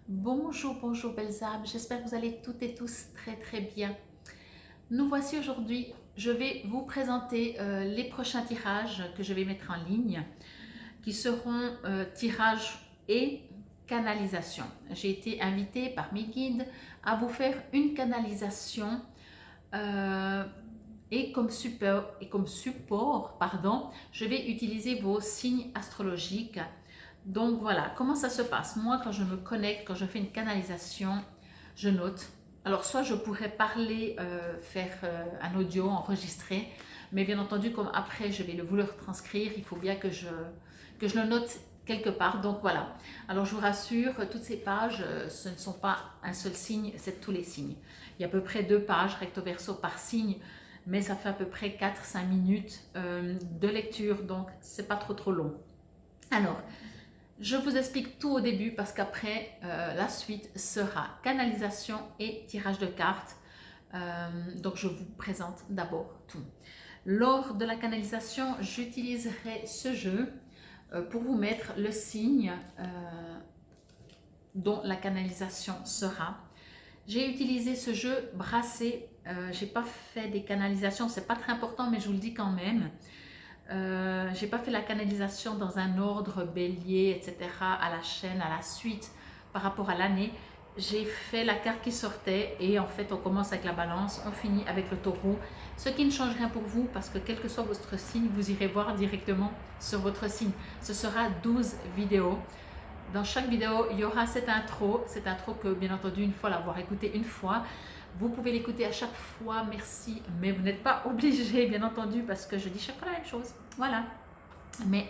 Bonjour, bonjour belles âmes, j'espère que vous allez toutes et tous très bien. Nous voici aujourd'hui, je vais vous présenter les prochains tirages que je vais mettre en ligne, qui seront tirages et canalisation. J'ai été invitée par mes guides à vous faire une canalisation euh, et comme support, pardon, je vais utiliser vos signes astrologiques. Donc voilà, comment ça se passe? Moi, quand je me connecte, quand je fais une canalisation, je note. Alors, soit je pourrais parler, faire un audio enregistré, mais bien entendu, comme après je vais le vouloir transcrire, il faut bien que je le note quelque part. Donc voilà. Alors, je vous rassure, toutes ces pages, ce ne sont pas un seul signe, c'est tous les signes. Il y a à peu près 2 pages recto verso par signe, mais ça fait à peu près 4-5 minutes de lecture, donc c'est pas trop long. Alors, je vous explique tout au début parce qu'après, la suite sera canalisation et tirage de cartes. Donc, je vous présente d'abord tout. Lors de la canalisation, j'utiliserai ce jeu pour vous mettre le signe dont la canalisation sera. J'ai utilisé ce jeu brassé. Je n'ai pas fait des canalisations, c'est pas très important, mais je vous le dis quand même. J'ai pas fait la canalisation dans un ordre bélier, etc., à la chaîne, à la suite, par rapport à l'année. J'ai fait la carte qui sortait et en fait on commence avec la balance, on finit avec le taureau, ce qui ne change rien pour vous parce que quel que soit votre signe, vous irez voir directement sur votre signe. Ce sera 12 vidéos. Dans chaque vidéo, il y aura cette intro que bien entendu, une fois l'avoir écoutée une fois, vous pouvez l'écouter à chaque fois, merci, mais vous n'êtes pas obligé, bien entendu, parce que je dis chaque fois la même chose. Voilà. Mais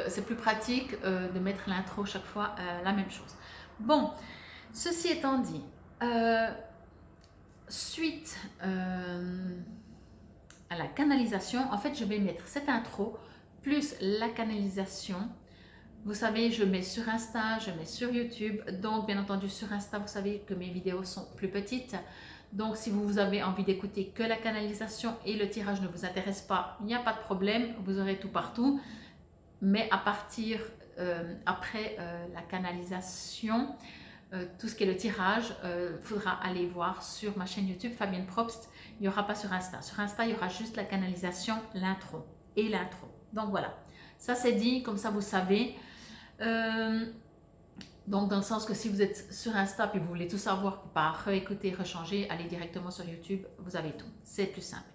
c'est plus pratique de mettre l'intro chaque fois la même chose. Bon, ceci étant dit, suite à la canalisation, en fait, je vais mettre cette intro plus la canalisation. Vous savez, je mets sur Insta, je mets sur YouTube. Donc, bien entendu, sur Insta, vous savez que mes vidéos sont plus petites. Donc, si vous avez envie d'écouter que la canalisation et le tirage ne vous intéresse pas, il n'y a pas de problème, vous aurez tout partout. Mais à partir, après la canalisation, tout ce qui est le tirage, il faudra aller voir sur ma chaîne YouTube, Fabienne Probst. Il n'y aura pas sur Insta. Sur Insta, il y aura juste la canalisation, l'intro et l'intro. Donc voilà, ça c'est dit, comme ça vous savez. Donc dans le sens que si vous êtes sur Insta et vous voulez tout savoir pour pas réécouter, rechanger, allez directement sur YouTube, vous avez tout. C'est plus simple.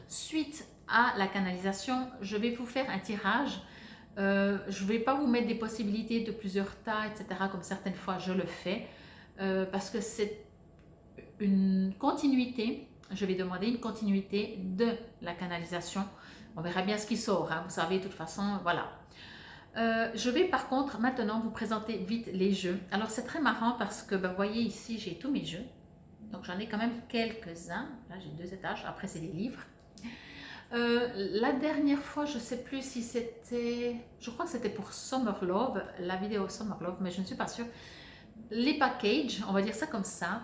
Suite à la canalisation, je vais vous faire un tirage. Je ne vais pas vous mettre des possibilités de plusieurs tas, etc. comme certaines fois je le fais, parce que c'est une continuité. Je vais demander une continuité de la canalisation. On verra bien ce qui sort, hein. Vous savez, de toute façon, voilà. Je vais par contre maintenant vous présenter vite les jeux. Alors c'est très marrant parce que vous voyez ici j'ai tous mes jeux. Donc j'en ai quand même quelques-uns. Là j'ai 2 étages, après c'est des livres. La dernière fois, je ne sais plus si c'était, je crois que c'était pour Summer Love, la vidéo Summer Love, mais je ne suis pas sûre. Les packages, on va dire ça comme ça,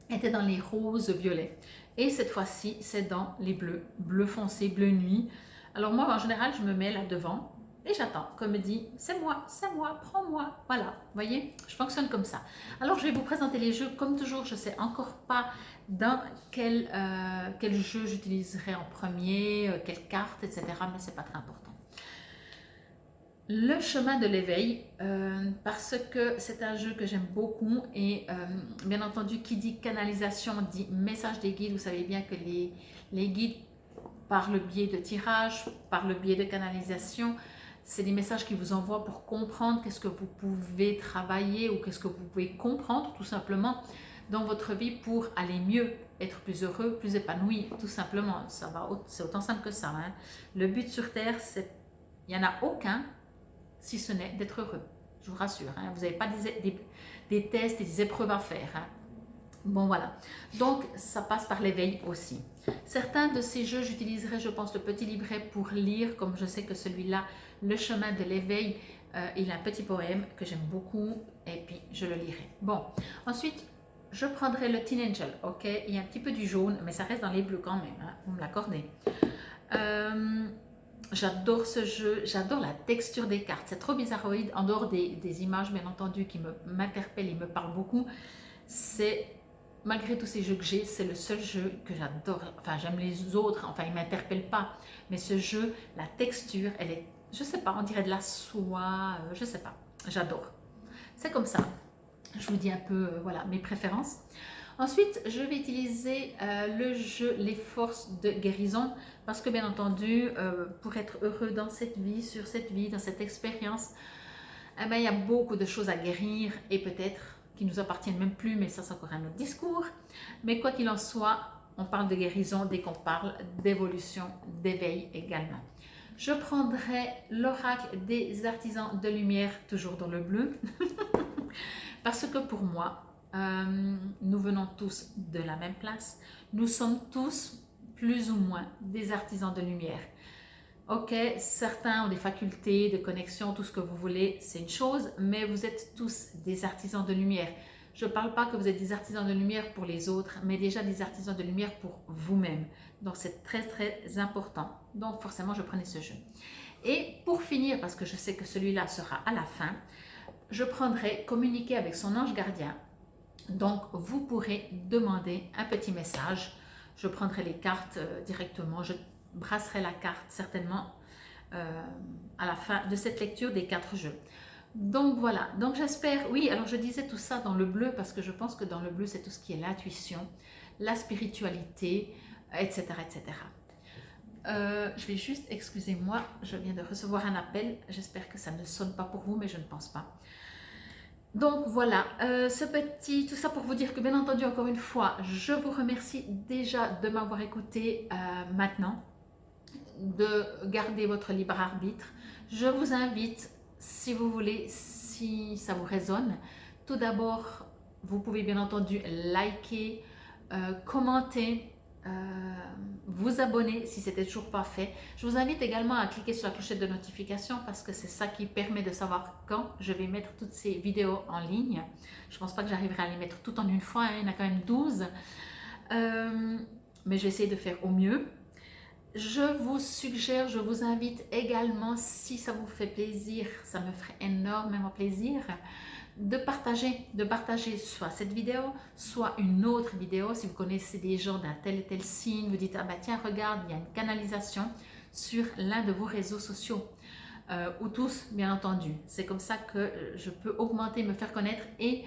étaient dans les roses violets. Et cette fois-ci, c'est dans les bleus, bleu foncé, bleu nuit. Alors moi, en général, je me mets là devant et j'attends qu'on me dit c'est moi, prends-moi. Voilà, vous voyez, je fonctionne comme ça. Alors je vais vous présenter les jeux. Comme toujours, je ne sais encore pas dans quel jeu j'utiliserai en premier, quelle carte, etc. Mais ce n'est pas très important. Le chemin de l'éveil, parce que c'est un jeu que j'aime beaucoup et bien entendu qui dit canalisation dit message des guides. Vous savez bien que les guides, par le biais de tirage, par le biais de canalisation, c'est des messages qui vous envoient pour comprendre qu'est-ce que vous pouvez travailler ou qu'est-ce que vous pouvez comprendre tout simplement dans votre vie pour aller mieux, être plus heureux, plus épanoui, tout simplement. C'est autant simple que ça, hein. Le but sur Terre, il n'y en a aucun si ce n'est d'être heureux. Je vous rassure, hein. Vous n'avez pas des tests et des épreuves à faire, hein. Bon voilà, donc ça passe par l'éveil aussi. Certains de ces jeux, j'utiliserai, je pense, le petit livret pour lire, comme je sais que celui-là, Le chemin de l'éveil, il a un petit poème que j'aime beaucoup et puis je le lirai. Bon, ensuite, je prendrai le Teen Angel, ok? Il y a un petit peu du jaune, mais ça reste dans les bleus quand même, hein, vous me l'accordez. J'adore ce jeu, j'adore la texture des cartes. C'est trop bizarroïde, en dehors des images bien entendu qui m'interpellent et me parlent beaucoup. C'est, malgré tous ces jeux que j'ai, c'est le seul jeu que j'adore. Enfin, j'aime les autres, enfin, ils ne m'interpellent pas. Mais ce jeu, la texture, elle est, je sais pas, on dirait de la soie, je sais pas. J'adore. C'est comme ça. Je vous dis un peu, voilà, mes préférences. Ensuite, je vais utiliser le jeu Les Forces de Guérison parce que bien entendu, pour être heureux dans cette vie, sur cette vie, dans cette expérience, eh ben, il y a beaucoup de choses à guérir et peut-être qui nous appartiennent même plus, mais ça c'est encore un autre discours. Mais quoi qu'il en soit, on parle de guérison dès qu'on parle d'évolution, d'éveil également. Je prendrai l'oracle des artisans de lumière, toujours dans le bleu, parce que pour moi, nous venons tous de la même place. Nous sommes tous plus ou moins des artisans de lumière. Ok, certains ont des facultés de connexion, tout ce que vous voulez, c'est une chose, mais vous êtes tous des artisans de lumière. Je ne parle pas que vous êtes des artisans de lumière pour les autres, mais déjà des artisans de lumière pour vous-même. Donc c'est très très important. Donc forcément, je prenais ce jeu. Et pour finir, parce que je sais que celui-là sera à la fin, je prendrai communiquer avec son ange gardien. Donc vous pourrez demander un petit message. Je prendrai les cartes directement, je brasserai la carte certainement à la fin de cette lecture des 4 jeux. Donc voilà, donc j'espère, oui, alors je disais tout ça dans le bleu parce que je pense que dans le bleu c'est tout ce qui est l'intuition, la spiritualité, etc. etc. Je vais juste, excusez-moi, je viens de recevoir un appel, j'espère que ça ne sonne pas pour vous, mais je ne pense pas. Donc voilà, tout ça pour vous dire que bien entendu, encore une fois, je vous remercie déjà de m'avoir écouté maintenant, de garder votre libre arbitre. Je vous invite, si vous voulez, si ça vous résonne, tout d'abord, vous pouvez bien entendu liker, commenter, vous abonner si ce n'était toujours pas fait. Je vous invite également à cliquer sur la clochette de notification parce que c'est ça qui permet de savoir quand je vais mettre toutes ces vidéos en ligne. Je ne pense pas que j'arriverai à les mettre toutes en une fois, hein, il y en a quand même 12. Mais je vais essayer de faire au mieux. Je vous suggère, je vous invite également, si ça vous fait plaisir, ça me ferait énormément plaisir, de partager soit cette vidéo, soit une autre vidéo. Si vous connaissez des gens d'un tel et tel signe, vous dites, ah bah tiens, regarde, il y a une canalisation sur l'un de vos réseaux sociaux, ou tous, bien entendu. C'est comme ça que je peux augmenter, me faire connaître et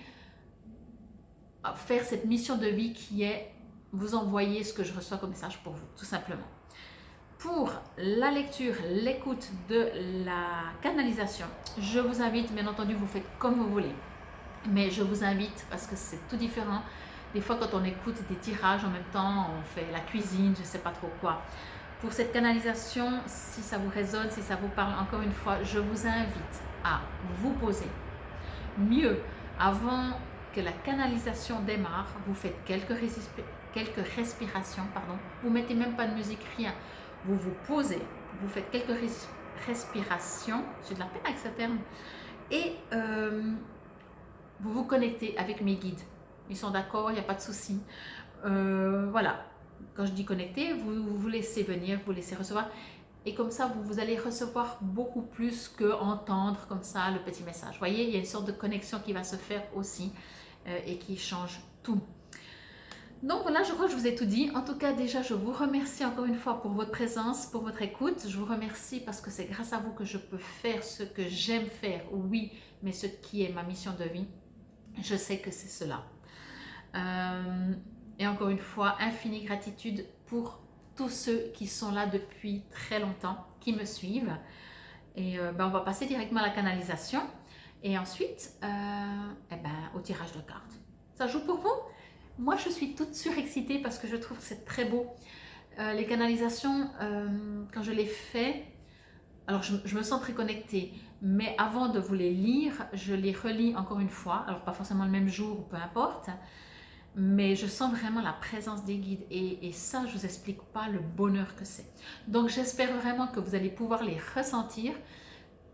faire cette mission de vie qui est vous envoyer ce que je reçois comme message pour vous, tout simplement. Pour la lecture, l'écoute de la canalisation, je vous invite, bien entendu, vous faites comme vous voulez. Mais je vous invite, parce que c'est tout différent, des fois quand on écoute des tirages en même temps, on fait la cuisine, je ne sais pas trop quoi. Pour cette canalisation, si ça vous résonne, si ça vous parle, encore une fois, je vous invite à vous poser. Mieux, avant que la canalisation démarre, vous faites quelques respirations, vous mettez même pas de musique, rien. Vous vous posez, vous faites quelques respirations, j'ai de la peine avec ce terme, et vous vous connectez avec mes guides. Ils sont d'accord, il n'y a pas de souci. Voilà, quand je dis connecter, vous vous laissez venir, vous laissez recevoir, et comme ça, vous allez recevoir beaucoup plus que entendre comme ça le petit message. Vous voyez, il y a une sorte de connexion qui va se faire aussi et qui change tout. Donc voilà, je crois que je vous ai tout dit. En tout cas, déjà, je vous remercie encore une fois pour votre présence, pour votre écoute. Je vous remercie parce que c'est grâce à vous que je peux faire ce que j'aime faire, oui, mais ce qui est ma mission de vie. Je sais que c'est cela. Et encore une fois, infinie gratitude pour tous ceux qui sont là depuis très longtemps, qui me suivent. Et on va passer directement à la canalisation. Et ensuite, au tirage de cartes. Ça joue pour vous ? Moi, je suis toute surexcitée parce que je trouve que c'est très beau. Les canalisations, quand je les fais, alors je me sens très connectée, mais avant de vous les lire, je les relis encore une fois. Alors pas forcément le même jour, peu importe, mais je sens vraiment la présence des guides et ça, je ne vous explique pas le bonheur que c'est. Donc j'espère vraiment que vous allez pouvoir les ressentir.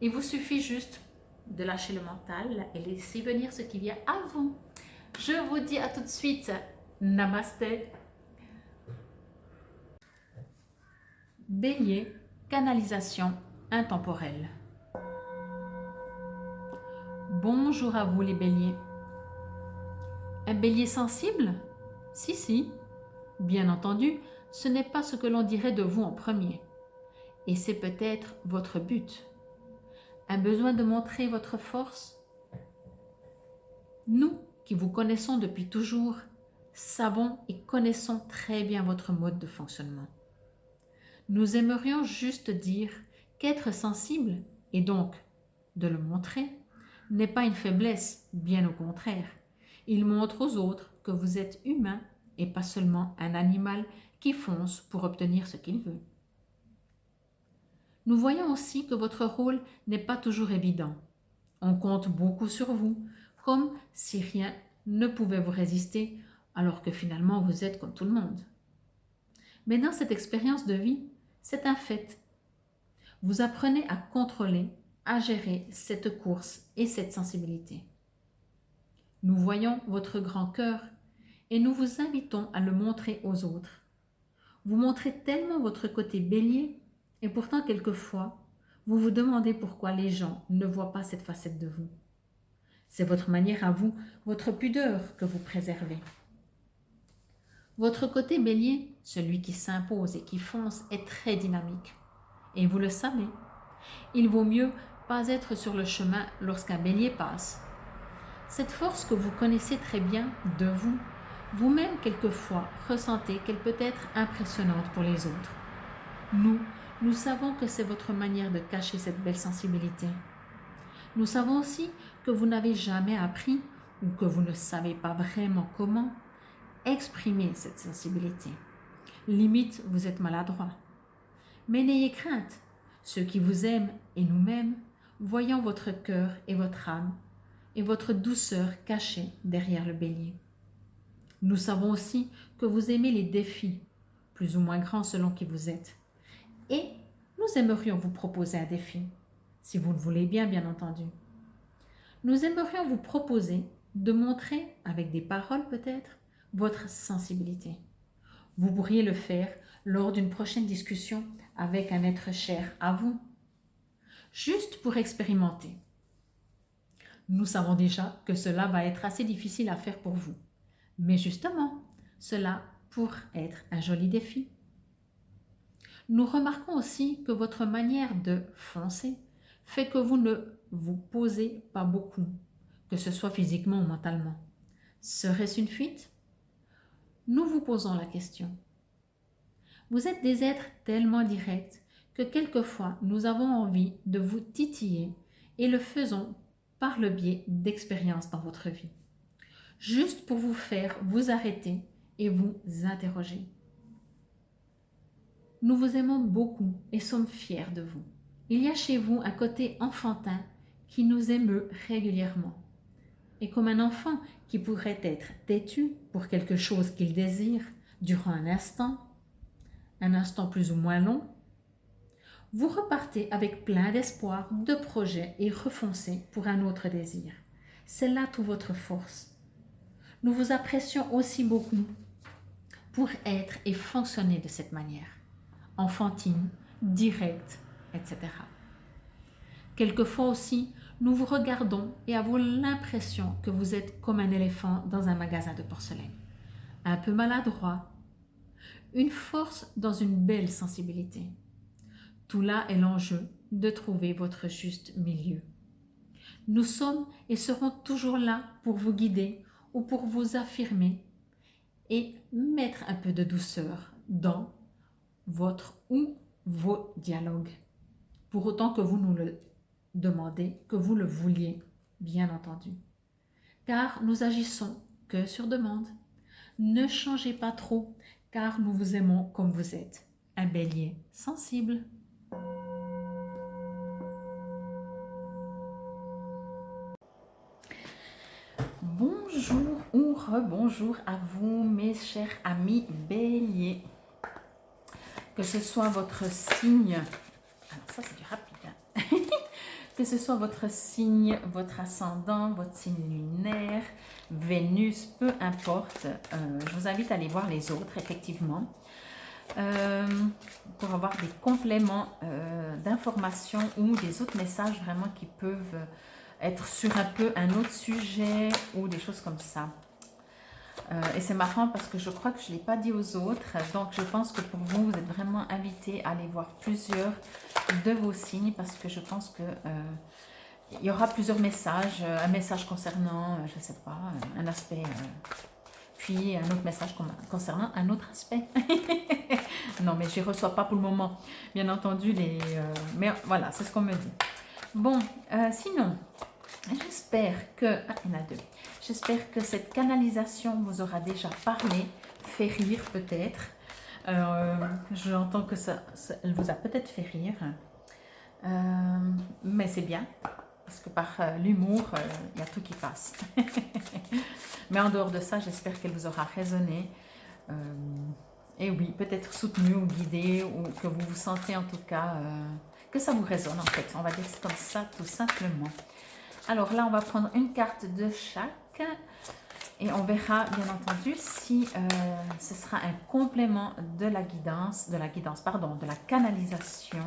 Il vous suffit juste de lâcher le mental et laisser venir ce qui vient à vous. Je vous dis à tout de suite. Namasté. Bélier, canalisation intemporelle. Bonjour à vous les béliers. Un bélier sensible? Si. Bien entendu, ce n'est pas ce que l'on dirait de vous en premier. Et c'est peut-être votre but. Un besoin de montrer votre force? Nous, qui vous connaissons depuis toujours, savons et connaissons très bien votre mode de fonctionnement. Nous aimerions juste dire qu'être sensible, et donc de le montrer, n'est pas une faiblesse, bien au contraire. Il montre aux autres que vous êtes humain et pas seulement un animal qui fonce pour obtenir ce qu'il veut. Nous voyons aussi que votre rôle n'est pas toujours évident. On compte beaucoup sur vous, comme si rien ne pouvait vous résister, alors que finalement vous êtes comme tout le monde. Mais dans cette expérience de vie, c'est un fait. Vous apprenez à contrôler, à gérer cette course et cette sensibilité. Nous voyons votre grand cœur et nous vous invitons à le montrer aux autres. Vous montrez tellement votre côté bélier et pourtant quelquefois, vous vous demandez pourquoi les gens ne voient pas cette facette de vous. C'est votre manière à vous, votre pudeur que vous préservez. Votre côté bélier, celui qui s'impose et qui fonce, est très dynamique. Et vous le savez, il vaut mieux pas être sur le chemin lorsqu'un bélier passe. Cette force que vous connaissez très bien de vous, vous-même quelquefois ressentez qu'elle peut être impressionnante pour les autres. Nous savons que c'est votre manière de cacher cette belle sensibilité. Nous savons aussi que vous n'avez jamais appris ou que vous ne savez pas vraiment comment exprimer cette sensibilité. Limite, vous êtes maladroit. Mais n'ayez crainte, ceux qui vous aiment et nous-mêmes, voyons votre cœur et votre âme et votre douceur cachée derrière le bélier. Nous savons aussi que vous aimez les défis, plus ou moins grands selon qui vous êtes. Et nous aimerions vous proposer un défi, si vous le voulez bien, bien entendu. Nous aimerions vous proposer de montrer, avec des paroles peut-être, votre sensibilité. Vous pourriez le faire lors d'une prochaine discussion avec un être cher à vous, juste pour expérimenter. Nous savons déjà que cela va être assez difficile à faire pour vous, mais justement, cela pourrait être un joli défi. Nous remarquons aussi que votre manière de foncer fait que vous ne vous posez pas beaucoup, que ce soit physiquement ou mentalement. Serait-ce une fuite? Nous vous posons la question. Vous êtes des êtres tellement directs que quelquefois nous avons envie de vous titiller et le faisons par le biais d'expériences dans votre vie, juste pour vous faire vous arrêter et vous interroger. Nous vous aimons beaucoup et sommes fiers de vous. Il y a chez vous un côté enfantin qui nous émeut régulièrement. Et comme un enfant qui pourrait être têtu pour quelque chose qu'il désire durant un instant plus ou moins long, vous repartez avec plein d'espoir, de projets et refoncez pour un autre désir. C'est là toute votre force. Nous vous apprécions aussi beaucoup pour être et fonctionner de cette manière, enfantine, directe, etc. Quelquefois aussi, nous vous regardons et avons l'impression que vous êtes comme un éléphant dans un magasin de porcelaine, un peu maladroit, une force dans une belle sensibilité. Tout là est l'enjeu de trouver votre juste milieu. Nous sommes et serons toujours là pour vous guider ou pour vous affirmer et mettre un peu de douceur dans votre ou vos dialogues, pour autant que vous nous le demandez, que vous le vouliez, bien entendu. Car nous agissons que sur demande. Ne changez pas trop, car nous vous aimons comme vous êtes, un bélier sensible. Bonjour ou rebonjour à vous, mes chers amis béliers. Que ce soit votre signe, alors ça c'est du rapide, hein? Que ce soit votre signe, votre ascendant, votre signe lunaire, Vénus, peu importe, je vous invite à aller voir les autres, effectivement. pour avoir des compléments d'informations ou des autres messages vraiment qui peuvent être sur un peu un autre sujet ou des choses comme ça. Et c'est marrant parce que je crois que je ne l'ai pas dit aux autres, donc je pense que pour vous, vous êtes vraiment invités à aller voir plusieurs de vos signes parce que je pense que il y aura plusieurs messages, un message concernant, je ne sais pas, un aspect, puis un autre message concernant un autre aspect. Non, mais je ne les reçois pas pour le moment, bien entendu, mais voilà, c'est ce qu'on me dit. Bon, sinon, j'espère que, il y en a deux, j'espère que cette canalisation vous aura déjà parlé, fait rire peut-être. J'entends que elle vous a peut-être fait rire, mais c'est bien. Parce que par l'humour, il y a tout qui passe. Mais en dehors de ça, j'espère qu'elle vous aura résonné. Et oui, peut-être soutenu ou guidé, ou que vous vous sentez en tout cas, que ça vous résonne en fait. On va dire comme ça, tout simplement. Alors là, on va prendre une carte de chaque. Et on verra bien entendu si ce sera un complément de la guidance, de la canalisation.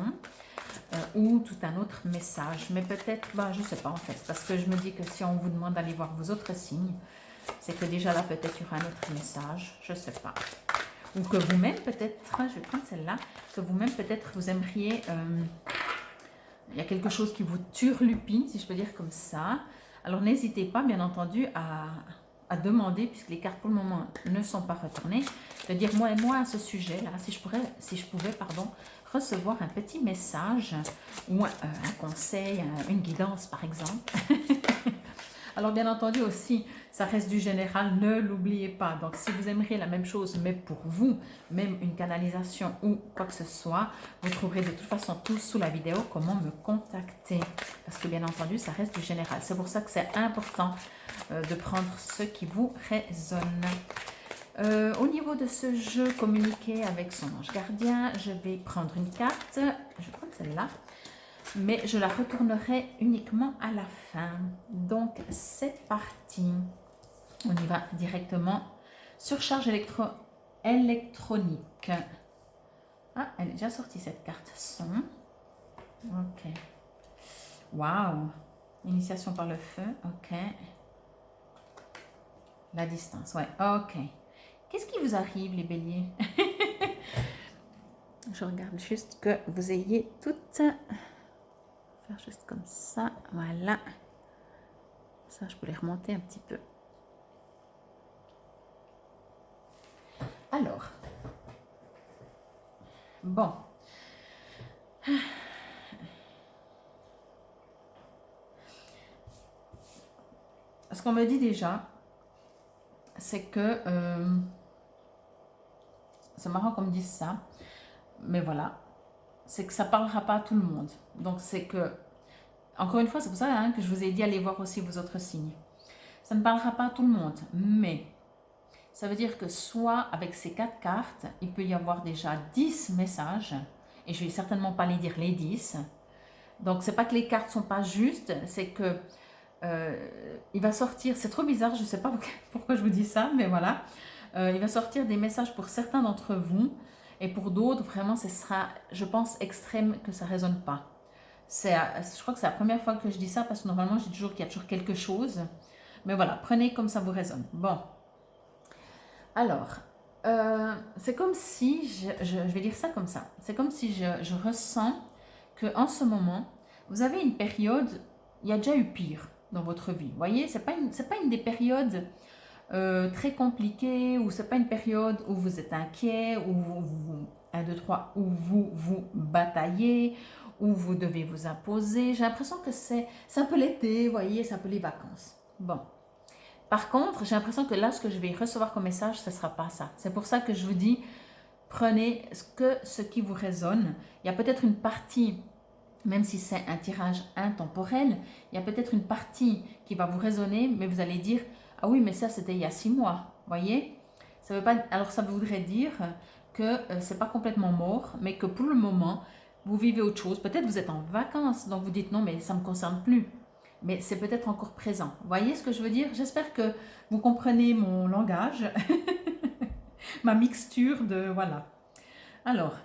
Ou tout un autre message, mais peut-être, je ne sais pas en fait, parce que je me dis que si on vous demande d'aller voir vos autres signes, c'est que déjà là peut-être il y aura un autre message, je ne sais pas. Ou que vous-même peut-être, je vais prendre celle-là, que vous-même peut-être vous aimeriez, il y a quelque chose qui vous turlupine, si je peux dire comme ça. Alors n'hésitez pas bien entendu à demander, puisque les cartes pour le moment ne sont pas retournées, de dire moi à ce sujet-là, si je pouvais, recevoir un petit message ou un conseil, une guidance par exemple. Alors bien entendu aussi, ça reste du général, ne l'oubliez pas. Donc si vous aimeriez la même chose, mais pour vous, même une canalisation ou quoi que ce soit, vous trouverez de toute façon tout sous la vidéo comment me contacter. Parce que bien entendu, ça reste du général. C'est pour ça que c'est important de prendre ce qui vous résonne. Au niveau de ce jeu, communiquer avec son ange gardien, je vais prendre une carte, je vais prendre celle-là, mais je la retournerai uniquement à la fin. Donc, c'est parti. On y va directement. Surcharge électronique. Ah, elle est déjà sortie cette carte son. Ok. Waouh. Initiation par le feu, ok. La distance, ouais, ok. Qu'est-ce qui vous arrive, les béliers? Je regarde juste que vous ayez toutes... Faire juste comme ça, voilà. Ça, je peux les remonter un petit peu. Alors. Bon. Ce qu'on me dit déjà, c'est que... c'est marrant qu'on me dise ça, mais voilà, c'est que ça ne parlera pas à tout le monde. Donc c'est que, encore une fois, c'est pour ça que je vous ai dit aller voir aussi vos autres signes. Ça ne parlera pas à tout le monde, mais ça veut dire que soit avec ces 4 cartes, il peut y avoir déjà 10 messages, et je ne vais certainement pas les dire les 10. Donc c'est pas que les cartes ne sont pas justes, c'est que il va sortir, c'est trop bizarre, je ne sais pas pourquoi je vous dis ça, mais voilà. Il va sortir des messages pour certains d'entre vous et pour d'autres, vraiment, ce sera, je pense, extrême que ça ne résonne pas. Je crois que c'est la première fois que je dis ça parce que normalement, je dis toujours qu'il y a toujours quelque chose. Mais voilà, prenez comme ça vous résonne. Bon. Alors, c'est comme si, je vais dire ça comme ça, c'est comme si je ressens qu'en ce moment, vous avez une période, il y a déjà eu pire dans votre vie. Vous voyez, c'est pas une des périodes... très compliqué, ou c'est pas une période où vous êtes inquiet, où où vous bataillez, où vous devez vous imposer. J'ai l'impression que c'est un peu l'été, vous voyez, c'est un peu les vacances. Bon. Par contre, j'ai l'impression que là, ce que je vais recevoir comme message, ce ne sera pas ça. C'est pour ça que je vous dis, prenez ce qui vous résonne. Il y a peut-être une partie, même si c'est un tirage intemporel, il y a peut-être une partie qui va vous résonner, mais vous allez dire, ah oui, mais ça, c'était il y a 6 mois, voyez. Ça veut pas, alors, ça voudrait dire que c'est pas complètement mort, mais que pour le moment, vous vivez autre chose. Peut-être vous êtes en vacances, donc vous dites non, mais ça ne me concerne plus. Mais c'est peut-être encore présent. Voyez ce que je veux dire? J'espère que vous comprenez mon langage, ma mixture de... Voilà. Alors,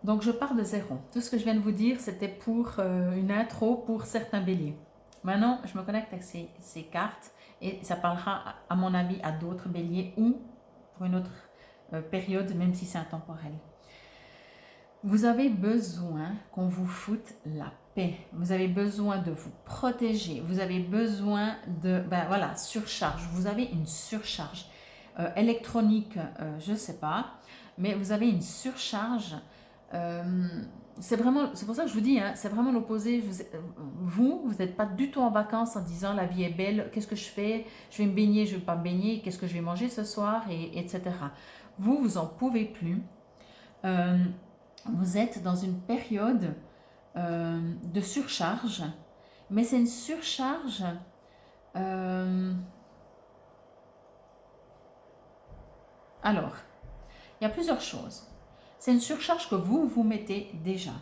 donc je pars de zéro. Tout ce que je viens de vous dire, c'était pour une intro pour certains béliers. Maintenant, je me connecte avec ces cartes et ça parlera, à mon avis, à d'autres béliers ou pour une autre période, même si c'est intemporel. Vous avez besoin qu'on vous foute la paix. Vous avez besoin de vous protéger. Vous avez besoin de, ben voilà, surcharge. Vous avez une surcharge électronique, je ne sais pas, mais vous avez une surcharge. C'est pour ça que je vous dis, hein, c'est vraiment l'opposé. Vous n'êtes pas du tout en vacances en disant la vie est belle, qu'est-ce que je fais? Je vais me baigner, je ne vais pas me baigner, qu'est-ce que je vais manger ce soir, etc. Vous en pouvez plus. Vous êtes dans une période de surcharge, mais c'est une surcharge alors, il y a plusieurs choses. C'est une surcharge que vous mettez déjà.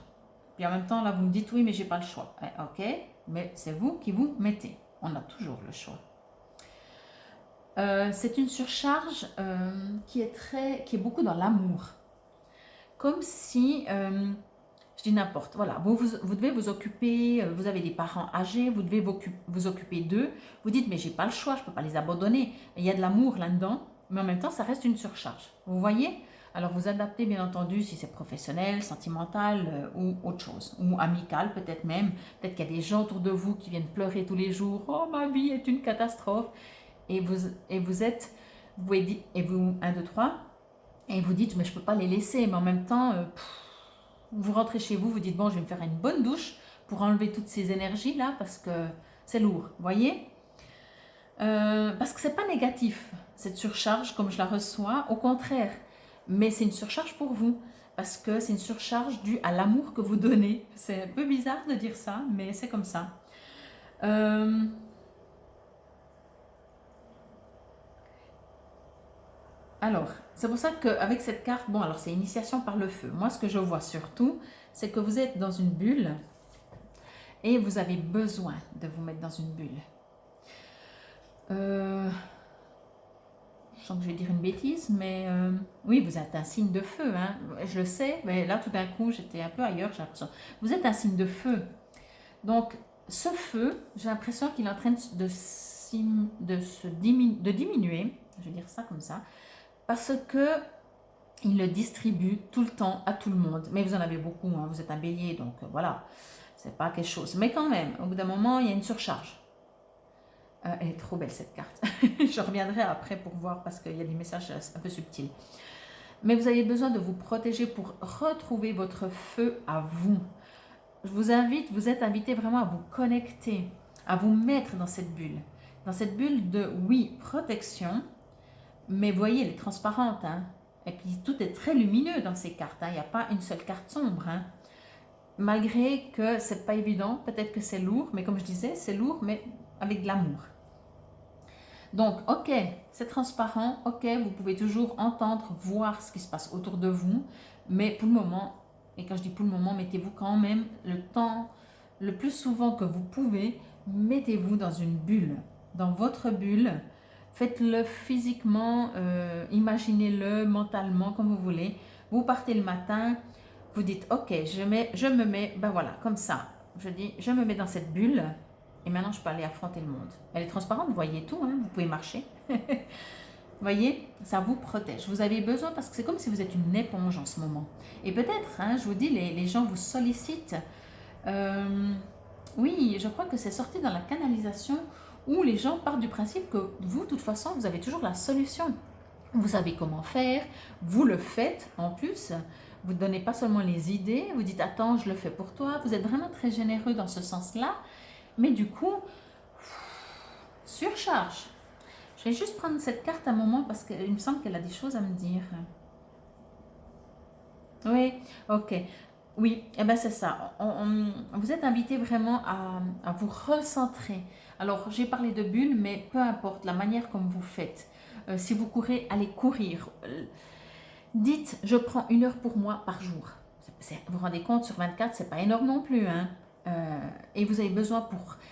Puis en même temps, là, vous me dites, oui, mais j'ai pas le choix. Ok, mais c'est vous qui vous mettez. On a toujours le choix. C'est une surcharge qui est beaucoup dans l'amour. Comme si, je dis n'importe, voilà, vous devez vous occuper, vous avez des parents âgés, vous devez vous occuper d'eux. Vous dites, mais j'ai pas le choix, je peux pas les abandonner. Il y a de l'amour là-dedans, mais en même temps, ça reste une surcharge. Vous voyez? Alors, vous adaptez, bien entendu, si c'est professionnel, sentimental ou autre chose, ou amical peut-être même. Peut-être qu'il y a des gens autour de vous qui viennent pleurer tous les jours. Oh, ma vie est une catastrophe. Et vous êtes, vous pouvez dire, et vous, 1, 2, 3, et vous dites, mais je ne peux pas les laisser. Mais en même temps, vous rentrez chez vous, vous dites, bon, je vais me faire une bonne douche pour enlever toutes ces énergies-là, parce que c'est lourd, vous voyez? Parce que ce n'est pas négatif, cette surcharge, comme je la reçois, au contraire. Mais c'est une surcharge pour vous, parce que c'est une surcharge due à l'amour que vous donnez. C'est un peu bizarre de dire ça, mais c'est comme ça. Alors, c'est pour ça qu'avec cette carte, bon, alors c'est initiation par le feu. Moi, ce que je vois surtout, c'est que vous êtes dans une bulle et vous avez besoin de vous mettre dans une bulle. Je sens que je vais dire une bêtise, mais oui, vous êtes un signe de feu, hein. Je le sais, mais là, tout d'un coup, j'étais un peu ailleurs, j'ai l'impression. Vous êtes un signe de feu. Donc, ce feu, j'ai l'impression qu'il est en train de diminuer, je vais dire ça comme ça, parce que il le distribue tout le temps à tout le monde. Mais vous en avez beaucoup, hein. Vous êtes un bélier, donc voilà, c'est pas quelque chose. Mais quand même, au bout d'un moment, il y a une surcharge. Elle est trop belle cette carte. Je reviendrai après pour voir parce qu'il y a des messages un peu subtils. Mais vous avez besoin de vous protéger pour retrouver votre feu à vous. Je vous invite, vous êtes invité vraiment à vous connecter, à vous mettre dans cette bulle. Dans cette bulle de, oui, protection, mais voyez, elle est transparente, hein. Et puis tout est très lumineux dans ces cartes, hein. Il n'y a pas une seule carte sombre, hein. Malgré que c'est pas évident, peut-être que c'est lourd, mais comme je disais, c'est lourd, mais avec de l'amour. Donc, ok, c'est transparent, ok, vous pouvez toujours entendre, voir ce qui se passe autour de vous, mais pour le moment, et quand je dis pour le moment, mettez-vous quand même le temps, le plus souvent que vous pouvez, mettez-vous dans une bulle, dans votre bulle, faites-le physiquement, imaginez-le mentalement, comme vous voulez. Vous partez le matin, vous dites, ok, je me mets, ben voilà, comme ça, je dis, je me mets dans cette bulle, et maintenant, je peux aller affronter le monde. Elle est transparente, vous voyez tout, hein, vous pouvez marcher. Vous voyez, ça vous protège. Vous avez besoin, parce que c'est comme si vous êtes une éponge en ce moment. Et peut-être, hein, je vous dis, les gens vous sollicitent. Oui, je crois que c'est sorti dans la canalisation où les gens partent du principe que vous, de toute façon, vous avez toujours la solution. Vous savez comment faire, vous le faites en plus. Vous ne donnez pas seulement les idées, vous dites, attends, je le fais pour toi. Vous êtes vraiment très généreux dans ce sens-là. Mais du coup, surcharge. Je vais juste prendre cette carte un moment parce qu'il me semble qu'elle a des choses à me dire. Oui, ok. Oui, eh ben c'est ça. Vous êtes invité vraiment à vous recentrer. Alors, j'ai parlé de bulles, mais peu importe la manière comme vous faites. Si vous courez, allez courir. Dites, je prends 1 heure pour moi par jour. Vous vous rendez compte, sur 24, c'est pas énorme non plus, hein. Et vous avez besoin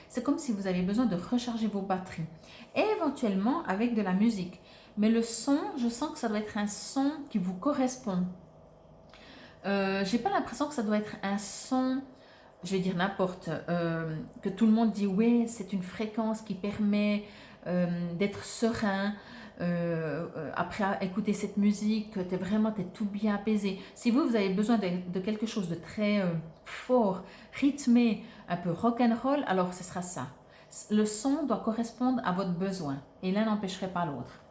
c'est comme si vous avez besoin de recharger vos batteries. Et éventuellement avec de la musique. Mais le son, je sens que ça doit être un son qui vous correspond. J'ai pas l'impression que ça doit être un son, je vais dire n'importe, que tout le monde dit oui, c'est une fréquence qui permet d'être serein. Après écouter cette musique, t'es tout bien apaisé. Si vous avez besoin de quelque chose de très fort, rythmé, un peu rock'n'roll, alors ce sera ça. Le son doit correspondre à votre besoin et l'un n'empêcherait pas l'autre.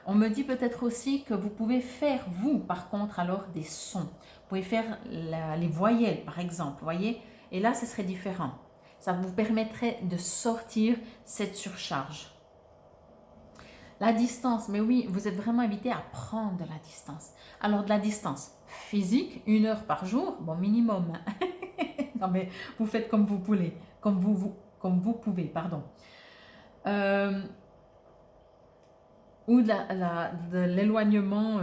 On me dit peut-être aussi que vous pouvez faire, vous, par contre, alors des sons. Vous pouvez faire les voyelles, par exemple, voyez. Et là, ce serait différent. Ça vous permettrait de sortir cette surcharge. La distance, mais oui, vous êtes vraiment invité à prendre de la distance. Alors, de la distance physique, 1 heure par jour, bon, minimum. Non, mais vous faites comme vous voulez, comme vous pouvez, pardon. Ou de l'éloignement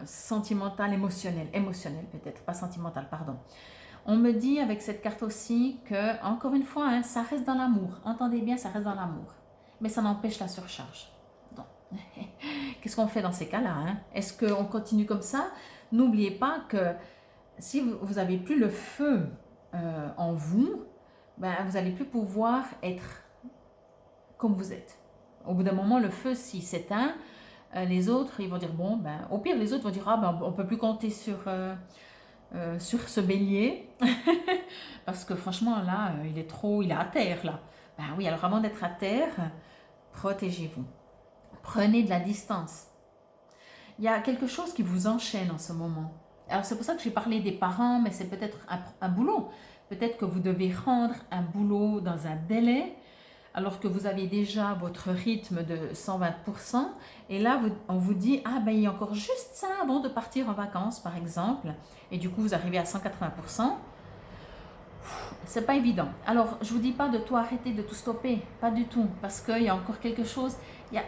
sentimental, émotionnel peut-être, pas sentimental, pardon. On me dit avec cette carte aussi que, encore une fois, hein, ça reste dans l'amour. Entendez bien, ça reste dans l'amour. Mais ça n'empêche la surcharge. Donc, qu'est-ce qu'on fait dans ces cas-là, hein? Est-ce qu'on continue comme ça? N'oubliez pas que si vous n'avez plus le feu en vous, ben, vous n'allez plus pouvoir être comme vous êtes. Au bout d'un moment, le feu, s'il s'éteint, les autres, ils vont dire, bon, ben, au pire, les autres vont dire, ah, ben, on ne peut plus compter sur ce bélier, parce que franchement, là, il est à terre, là. Ben oui, alors avant d'être à terre, protégez-vous. Prenez de la distance. Il y a quelque chose qui vous enchaîne en ce moment. Alors, c'est pour ça que j'ai parlé des parents, mais c'est peut-être un boulot. Peut-être que vous devez rendre un boulot dans un délai, alors que vous avez déjà votre rythme de 120%, et là, on vous dit, ah ben il y a encore juste ça avant de partir en vacances, par exemple, et du coup, vous arrivez à 180%. C'est pas évident. Alors, je vous dis pas de tout arrêter, de tout stopper, pas du tout, parce qu'il y a encore quelque chose,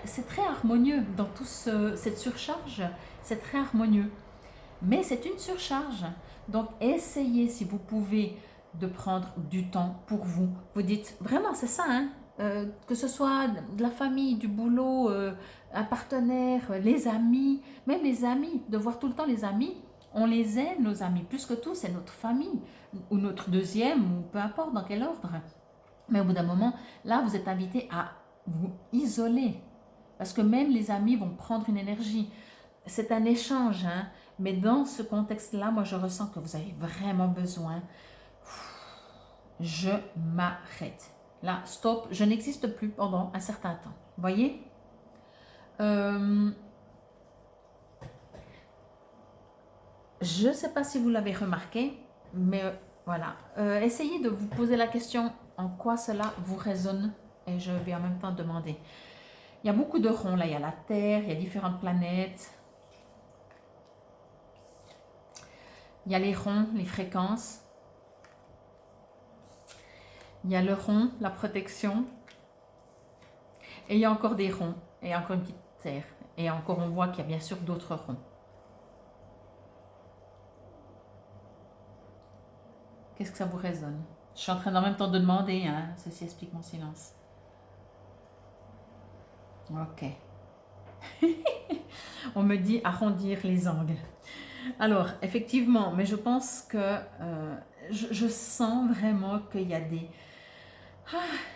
c'est très harmonieux dans toute cette surcharge, c'est très harmonieux, mais c'est une surcharge. Donc, essayez, si vous pouvez, de prendre du temps pour vous. Vous dites, vraiment, c'est ça, hein? Que ce soit de la famille, du boulot, un partenaire, les amis, même les amis, de voir tout le temps les amis, on les aime, nos amis, plus que tout, c'est notre famille, ou notre deuxième, ou peu importe dans quel ordre. Mais au bout d'un moment, là, vous êtes invité à vous isoler, parce que même les amis vont prendre une énergie. C'est un échange, hein? Mais dans ce contexte-là, moi, je ressens que vous avez vraiment besoin. Je m'arrête. Là, stop, je n'existe plus pendant un certain temps. Vous voyez? Je ne sais pas si vous l'avez remarqué, mais voilà. Essayez de vous poser la question en quoi cela vous résonne, et je vais en même temps demander. Il y a beaucoup de ronds là, il y a la Terre, il y a différentes planètes. Il y a les ronds, les fréquences. Il y a le rond, la protection. Et il y a encore des ronds. Et encore une petite terre. Et encore, on voit qu'il y a bien sûr d'autres ronds. Qu'est-ce que ça vous résonne? Je suis en train en même temps de demander, hein. Ceci explique mon silence. Ok. On me dit arrondir les angles. Alors, effectivement, mais je pense que je sens vraiment qu'il y a des...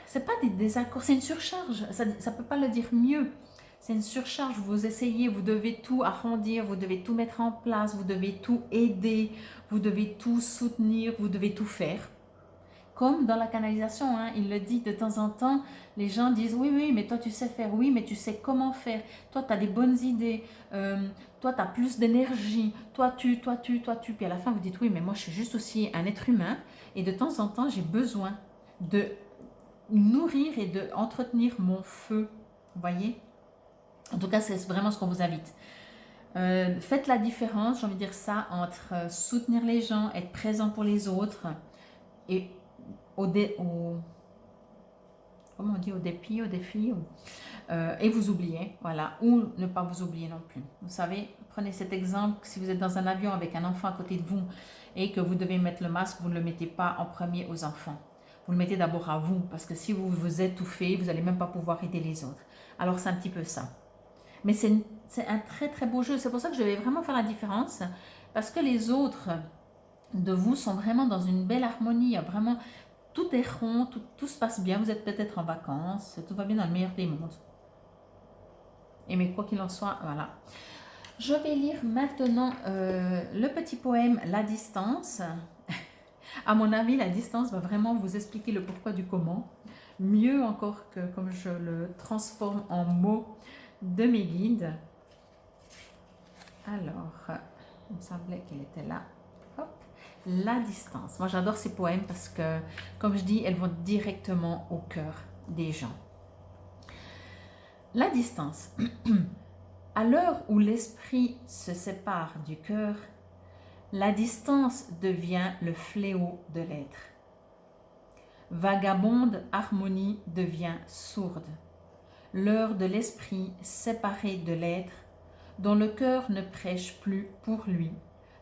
c'est pas des désaccords, c'est une surcharge. Ça ne peut pas le dire mieux. C'est une surcharge, vous essayez, vous devez tout arrondir, vous devez tout mettre en place, vous devez tout aider, vous devez tout soutenir, vous devez tout faire. Comme dans la canalisation, hein, il le dit de temps en temps, les gens disent oui, oui, mais toi tu sais faire, oui, mais tu sais comment faire, toi tu as des bonnes idées, toi tu as plus d'énergie, toi tu, puis à la fin vous dites oui, mais moi je suis juste aussi un être humain et de temps en temps j'ai besoin de nourrir et de entretenir mon feu, vous voyez? En tout cas, c'est vraiment ce qu'on vous invite. Faites la différence, j'ai envie de dire ça, entre soutenir les gens, être présent pour les autres et comment on dit, au défi, et vous oubliez, voilà, ou ne pas vous oublier non plus. Vous savez, prenez cet exemple, si vous êtes dans un avion avec un enfant à côté de vous et que vous devez mettre le masque, vous ne le mettez pas en premier aux enfants. Vous le mettez d'abord à vous, parce que si vous vous étouffez, vous n'allez même pas pouvoir aider les autres. Alors c'est un petit peu ça. Mais c'est un très très beau jeu. C'est pour ça que je vais vraiment faire la différence. Parce que les autres de vous sont vraiment dans une belle harmonie. Il y a vraiment, tout est rond, tout se passe bien. Vous êtes peut-être en vacances. Tout va bien dans le meilleur des mondes. Et mais quoi qu'il en soit, voilà. Je vais lire maintenant le petit poème La distance. À mon avis, la distance va vraiment vous expliquer le pourquoi du comment. Mieux encore que comme je le transforme en mots de mes guides. Alors, il me semblait qu'elle était là. Hop. La distance. Moi, j'adore ces poèmes parce que, comme je dis, elles vont directement au cœur des gens. La distance. À l'heure où l'esprit se sépare du cœur, la distance devient le fléau de l'être. Vagabonde harmonie devient sourde. L'heure de l'esprit séparé de l'être, dont le cœur ne prêche plus pour lui,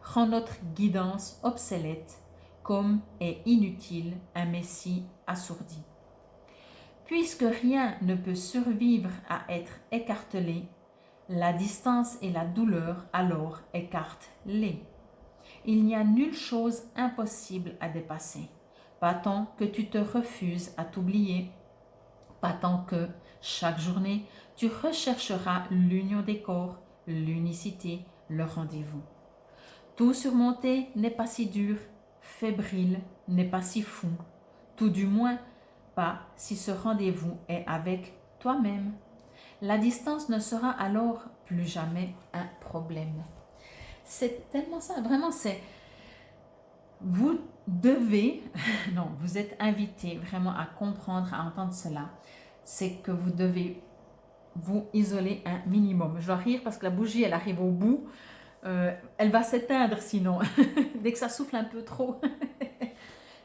rend notre guidance obsolète, comme est inutile un messie assourdi. Puisque rien ne peut survivre à être écartelé, la distance et la douleur alors écartent-les. Il n'y a nulle chose impossible à dépasser, pas tant que tu te refuses à t'oublier, pas tant que, chaque journée, tu rechercheras l'union des corps, l'unicité, le rendez-vous. Tout surmonter n'est pas si dur, fébrile n'est pas si fou, tout du moins pas si ce rendez-vous est avec toi-même. La distance ne sera alors plus jamais un problème. C'est tellement ça, vraiment c'est... Vous devez, non, vous êtes invité vraiment à comprendre, à entendre cela. C'est que vous devez vous isoler un minimum. Je dois rire parce que la bougie, elle arrive au bout. Elle va s'éteindre sinon, dès que ça souffle un peu trop.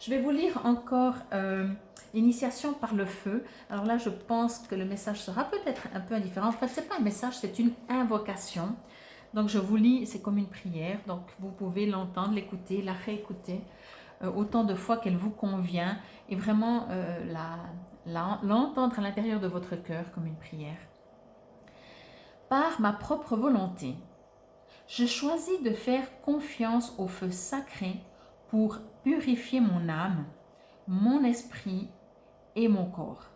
Je vais vous lire encore Initiation par le feu. Alors là, je pense que le message sera peut-être un peu indifférent. En fait, ce n'est pas un message, c'est une invocation. Donc, je vous lis, c'est comme une prière. Donc, vous pouvez l'entendre, l'écouter, la réécouter autant de fois qu'elle vous convient et vraiment l'entendre à l'intérieur de votre cœur comme une prière. Par ma propre volonté, je choisis de faire confiance au feu sacré pour purifier mon âme, mon esprit et mon corps.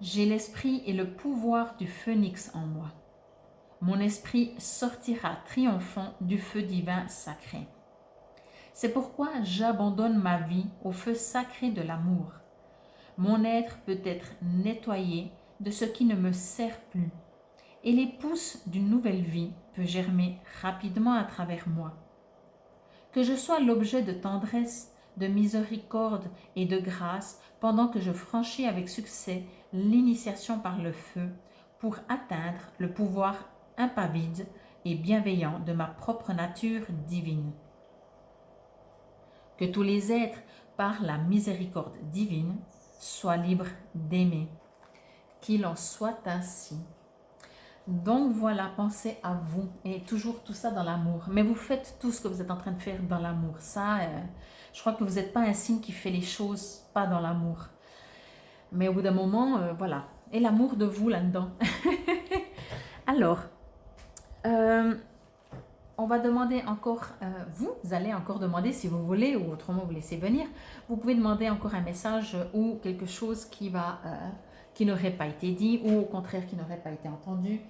J'ai l'esprit et le pouvoir du phénix en moi. Mon esprit sortira triomphant du feu divin sacré. C'est pourquoi j'abandonne ma vie au feu sacré de l'amour. Mon être peut être nettoyé de ce qui ne me sert plus, et les pousses d'une nouvelle vie peut germer rapidement à travers moi. Que je sois l'objet de tendresse, de miséricorde et de grâce pendant que je franchis avec succès l'initiation par le feu pour atteindre le pouvoir impavide et bienveillant de ma propre nature divine. Que tous les êtres, par la miséricorde divine, soient libres d'aimer. Qu'il en soit ainsi. Donc voilà, pensez à vous et toujours tout ça dans l'amour. Mais vous faites tout ce que vous êtes en train de faire dans l'amour. Ça, je crois que vous n'êtes pas un signe qui fait les choses pas dans l'amour. Mais au bout d'un moment, voilà. Et l'amour de vous là-dedans. Alors, on va demander encore, vous allez encore demander si vous voulez ou autrement vous laissez venir. Vous pouvez demander encore un message ou quelque chose qui n'aurait pas été dit ou au contraire qui n'aurait pas été entendu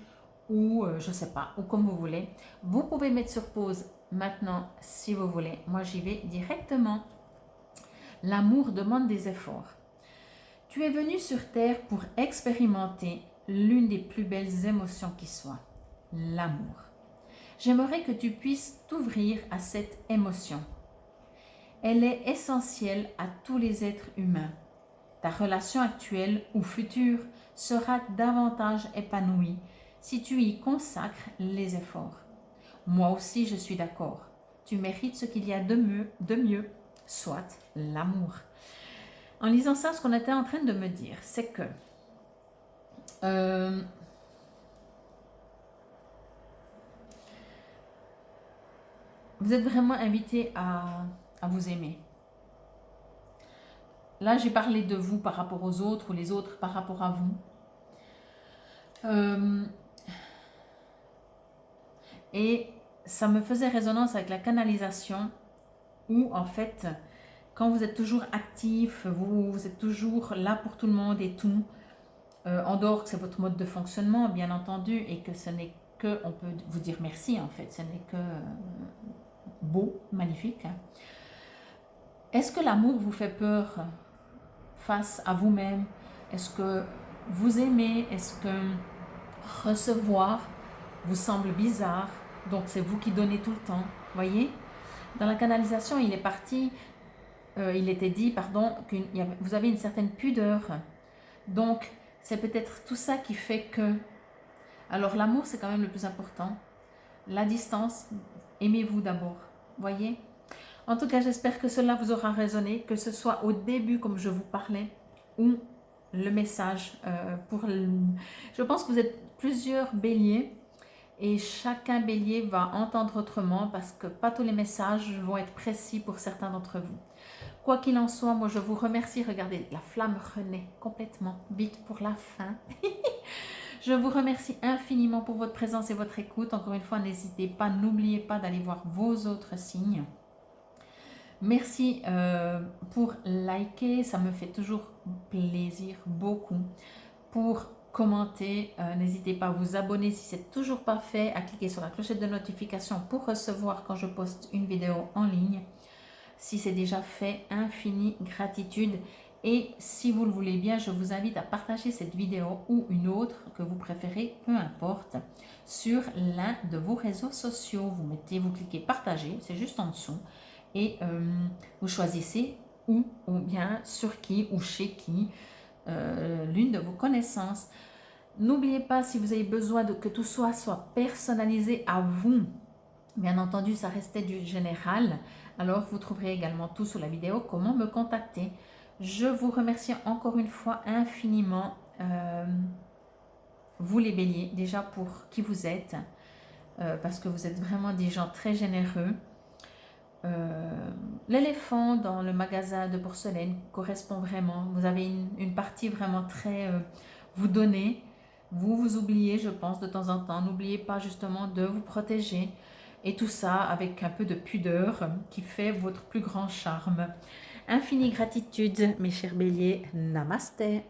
ou je ne sais pas, ou comme vous voulez. Vous pouvez mettre sur pause maintenant si vous voulez. Moi j'y vais directement. L'amour demande des efforts. Tu es venu sur terre pour expérimenter l'une des plus belles émotions qui soit, l'amour. J'aimerais que tu puisses t'ouvrir à cette émotion. Elle est essentielle à tous les êtres humains. Ta relation actuelle ou future sera davantage épanouie si tu y consacres les efforts. Moi aussi, je suis d'accord. Tu mérites ce qu'il y a de mieux, soit l'amour. En lisant ça, ce qu'on était en train de me dire, c'est que vous êtes vraiment invité à vous aimer. Là, j'ai parlé de vous par rapport aux autres ou les autres par rapport à vous. Euh, et ça me faisait résonance avec la canalisation où en fait, quand vous êtes toujours actif, vous êtes toujours là pour tout le monde et tout, en dehors que c'est votre mode de fonctionnement bien entendu et que ce n'est que, on peut vous dire merci en fait, ce n'est que beau, magnifique. Est-ce que l'amour vous fait peur face à vous-même? Est-ce que vous aimez? Est-ce que recevoir vous semble bizarre? Donc c'est vous qui donnez tout le temps, voyez? Dans la canalisation, il est parti, il était dit, pardon, que vous avez une certaine pudeur. Donc c'est peut-être tout ça qui fait que... Alors l'amour, c'est quand même le plus important. La distance, aimez-vous d'abord, voyez? En tout cas, j'espère que cela vous aura résonné, que ce soit au début, comme je vous parlais, ou le message. Je pense que vous êtes plusieurs béliers et chacun bélier va entendre autrement parce que pas tous les messages vont être précis pour certains d'entre vous. Quoi qu'il en soit, moi je vous remercie. Regardez, la flamme renaît complètement. Vite pour la fin. Je vous remercie infiniment pour votre présence et votre écoute. Encore une fois, n'hésitez pas, n'oubliez pas d'aller voir vos autres signes. Merci pour liker, ça me fait toujours plaisir, beaucoup. Pour commenter, n'hésitez pas à vous abonner si ce n'est toujours pas fait, à cliquer sur la clochette de notification pour recevoir quand je poste une vidéo en ligne. Si c'est déjà fait, infinie gratitude. Et si vous le voulez bien, je vous invite à partager cette vidéo ou une autre que vous préférez, peu importe, sur l'un de vos réseaux sociaux. Vous cliquez partager, c'est juste en dessous. Et vous choisissez où ou bien sur qui ou chez qui, l'une de vos connaissances. N'oubliez pas, si vous avez besoin que tout soit personnalisé à vous, bien entendu ça restait du général, alors vous trouverez également tout sous la vidéo, comment me contacter. Je vous remercie encore une fois infiniment, vous les béliers, déjà pour qui vous êtes, parce que vous êtes vraiment des gens très généreux. L'éléphant dans le magasin de porcelaine correspond vraiment. Vous avez une partie vraiment très... vous donnez, vous oubliez, je pense, de temps en temps. N'oubliez pas justement de vous protéger. Et tout ça avec un peu de pudeur qui fait votre plus grand charme. Infinie gratitude, mes chers béliers. Namasté.